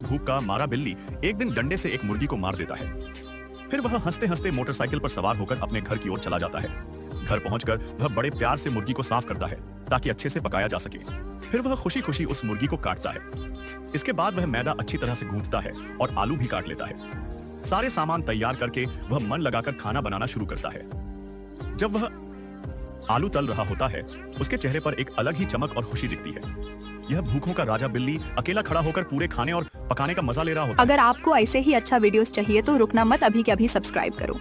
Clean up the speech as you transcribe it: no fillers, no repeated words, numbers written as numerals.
भूख का मारा बिल्ली एक दिन डंडे से एक मुर्गी को मार देता है। फिर वह हंसते हंसते मोटरसाइकिल पर सवार होकर अपने घर की ओर चला जाता है। घर पहुंचकर वह बड़े प्यार से मुर्गी को साफ करता है ताकि अच्छे से पकाया जा सके। फिर वह खुशी खुशी उस मुर्गी को काटता है। इसके बाद वह मैदा अच्छी तरह से गूंथता है और आलू भी काट लेता है। सारे सामान तैयार करके वह मन लगाकर खाना बनाना शुरू करता है। जब वह आलू तल रहा होता है, उसके चेहरे पर एक अलग ही चमक और खुशी दिखती है। यह भूखों का राजा बिल्ली अकेला खड़ा होकर पूरे खाने और पकाने का मजा ले रहा होता है। अगर आपको ऐसे ही अच्छा वीडियोस चाहिए तो रुकना मत, अभी के अभी सब्सक्राइब करो।